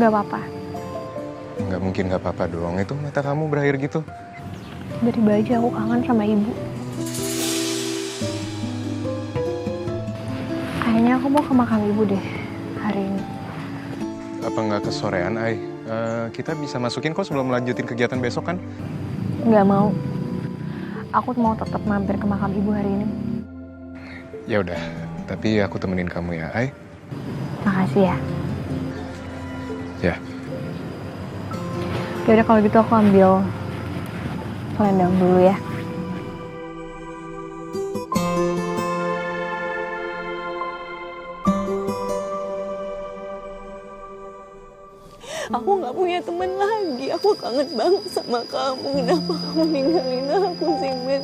Nggak apa-apa. Nggak mungkin nggak apa-apa dong. Itu mata kamu berair gitu. Dari bayi aku kangen sama ibu. Kayaknya aku mau ke makam ibu deh hari ini. Apa nggak kesorean, Ai? Kita bisa masukin kok sebelum melanjutin kegiatan besok kan? Nggak mau. Aku mau tetap mampir ke makam ibu hari ini. Ya udah, tapi aku temenin kamu ya, Ai. Makasih ya. Ya. Yaudah kalau gitu aku ambil selendang dulu ya. Aku gak punya teman lagi. Aku kangen banget sama kamu. Kenapa kamu ninggalin aku sih, Mas?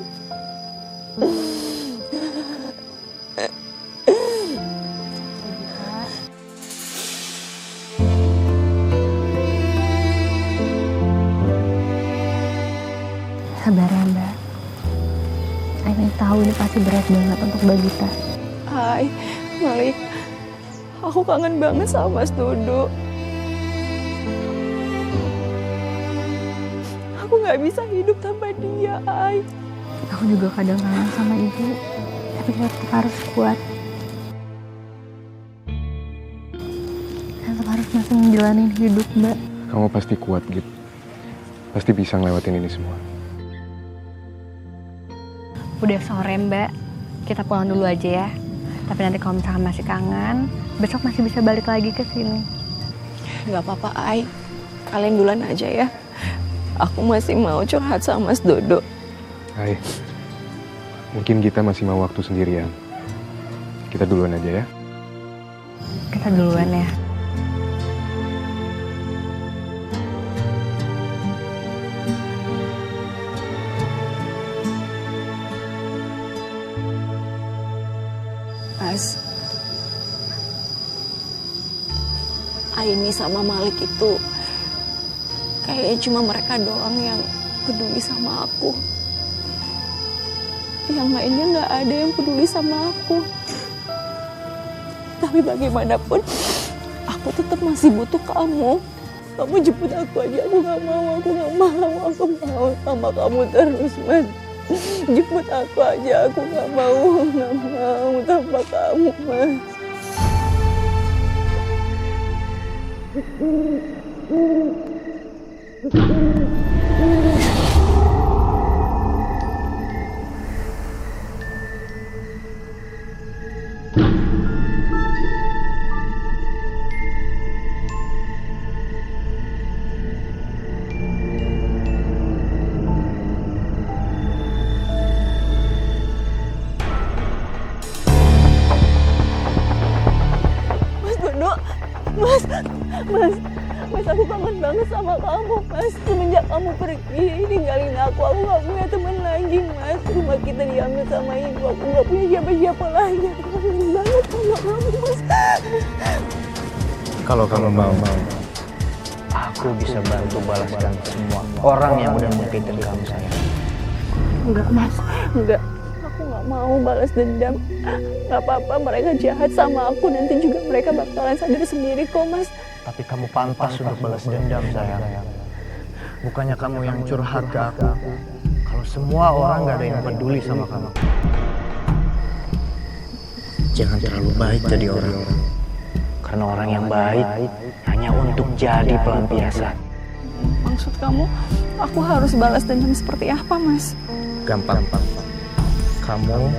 Sabar ya Mbak. Aini tahu ini pasti berat banget untuk Mbak Gita. Hai, Malik. Aku kangen banget sama Mas Dodo. Aku gak bisa hidup tanpa dia, Ai. Aku juga kadang kangen sama ibu. Tapi tetap harus kuat. Tetap harus masih menjalani hidup, Mbak. Kamu pasti kuat, Git. Pasti bisa ngelewatin ini semua. Udah sore, Mbak. Kita pulang dulu aja ya. Tapi nanti kalau misalkan masih kangen, besok masih bisa balik lagi ke sini. Gak apa-apa, Ai. Kalian duluan aja ya. Aku masih mau curhat sama Mas Dodo. Hai, mungkin kita masih mau waktu sendirian. Kita duluan aja ya. Kita duluan ya. Mas, Aini sama Malik itu kayaknya cuma mereka doang yang peduli sama aku. Yang lainnya nggak ada yang peduli sama aku. Tapi bagaimanapun, aku tetap masih butuh kamu. Kamu jemput aku aja, aku nggak mau sama kamu terus, Mas. Jemput aku aja, aku nggak mau tanpa kamu, Mas. Mas, aku kangen banget sama kamu, Mas. Semenjak kamu pergi, ninggalin aku gak punya teman lagi, Mas. Rumah kita diambil sama ibu, aku gak punya siapa-siapa lagi. Aku kangen banget sama kamu, Mas. Kalau kamu mau, aku bisa bantu balaskan semua orang yang udah nyakitin kamu, sayang. Enggak, Mas. Enggak. Aku gak mau balas dendam. Gak apa-apa, mereka jahat sama aku. Nanti juga mereka bakalan sadar sendiri kok, Mas. Tapi kamu pantas untuk balas dendam, sayang. Bukannya kamu yang curhat ke aku. Kalau semua orang gak ada yang peduli sama kamu. Jangan terlalu baik jadi orang. Karena orang yang baik hanya untuk jadi pelampiasan. Maksud kamu, aku harus balas dendam seperti apa, Mas? Gampang. Kamu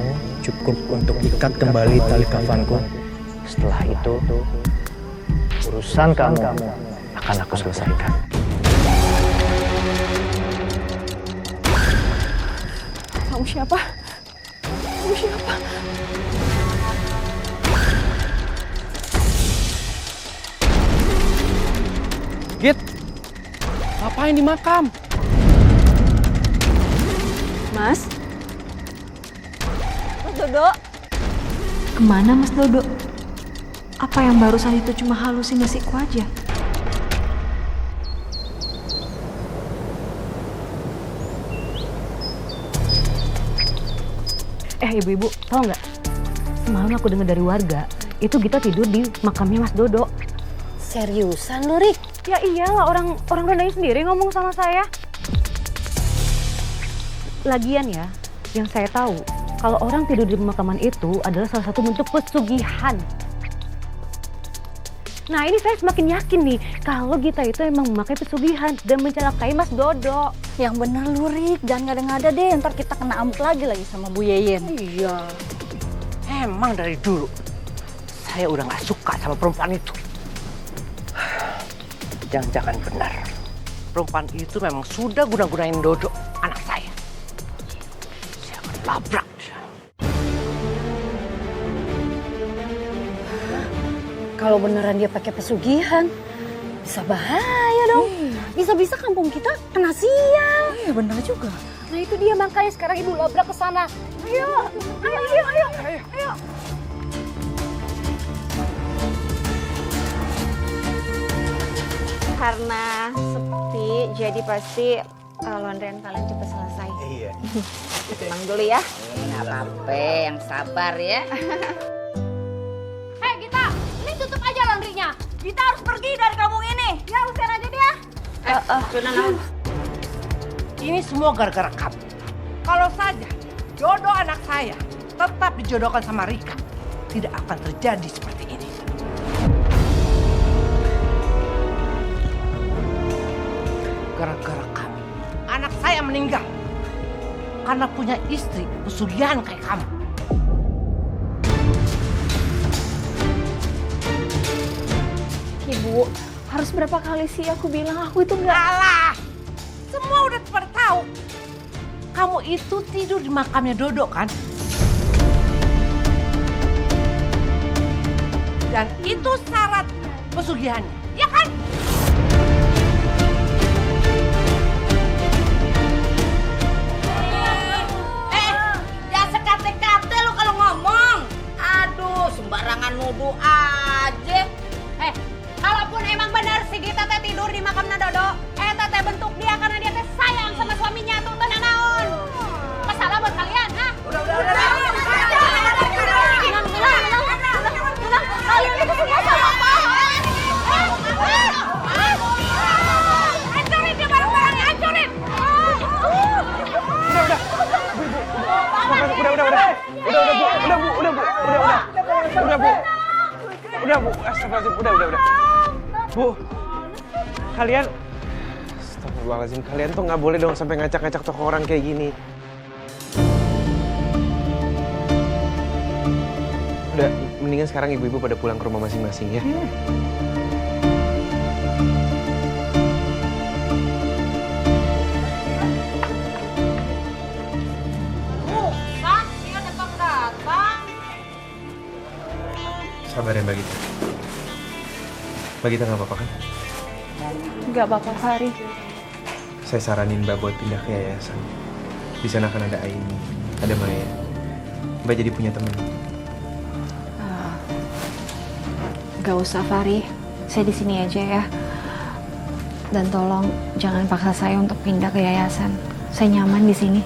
cukup untuk ikat kembali tali kafanku. Setelah itu, urusan kamu akan aku selesaikan. Kamu siapa? Kamu siapa? Git, ngapain di makam? Mas? Mas Dodo? Kemana Mas Dodo? Apa yang barusan itu cuma halusinasiku aja? Ibu-ibu, tau nggak? Semalam aku dengar dari warga, itu Gita tidur di makamnya Mas Dodo. Seriusan lu, Rik? Ya iyalah, orang Rendangnya sendiri ngomong sama saya. Lagian ya, yang saya tahu, kalau orang tidur di pemakaman itu adalah salah satu bentuk pesugihan. Nah ini saya semakin yakin nih, kalau Gita itu emang memakai pesugihan dan mencelakai Mas Dodo. Yang bener lu, Rik. Jangan ngada-ngada deh, ntar kita kena amuk lagi sama Bu Yeyen. Iya. Emang dari dulu saya udah gak suka sama perempuan itu. Jangan-jangan benar. Perempuan itu memang sudah guna-gunain Dodo, anak saya. Saya akan labrak dia. Kalau beneran dia pakai pesugihan, bisa bahaya dong. Bisa-bisa kampung kita kena sial. Iya bener juga. Nah itu dia, makanya sekarang ibu labrak ke sana. Ayo. Karena sepi, jadi pasti laundryan kalian cepat selesai. Iya. Tenang dulu ya. Nggak apa-apa, yang sabar ya. Hei Gita, ini tutup aja laundrynya. Gita harus pergi dari kampung ini. Ya usir aja dia. Ini semua gara-gara kamu. Kalau saja Dodo anak saya tetap dijodohkan sama Rika, tidak akan terjadi seperti ini. Gara-gara kamu, anak saya meninggal karena punya istri pesugihan kayak kamu. Ibu, harus berapa kali sih aku bilang aku itu nggak... Alah, semua udah pada tahu. Kamu itu tidur di makamnya Dodo kan? Dan itu syarat pesugihannya, ya kan? Ya sekate-kate lu kalau ngomong. Aduh, sembarangan nuduh aja. Kalaupun emang benar si Gita teh tidur di makamnya Dodo, eta teh bentuk dia karena dia teh sayang sama suaminya tuh tenang naon. Masalah buat kalian, ha? Udah. Kalian itu semua salah paham. Hancurin dia barang-barangnya, hancurin. Udah Bu, astagfirullahaladzim, udah. Bu, kalian, astagfirullahaladzim, kalian tuh nggak boleh dong sampai ngacak-ngacak toko orang kayak gini. Udah, mendingan sekarang ibu-ibu pada pulang ke rumah masing-masing ya. Dia datang. Sabar ya Mbak Gita. Mbak Gita nggak apa-apa kan? Nggak apa-apa, Fari. Saya saranin Mbak buat pindah ke yayasan. Di sana kan ada Aini, ada Maya. Mbak jadi punya teman. Gak usah, Fari. Saya di sini aja ya. Dan tolong jangan paksa saya untuk pindah ke yayasan. Saya nyaman di sini.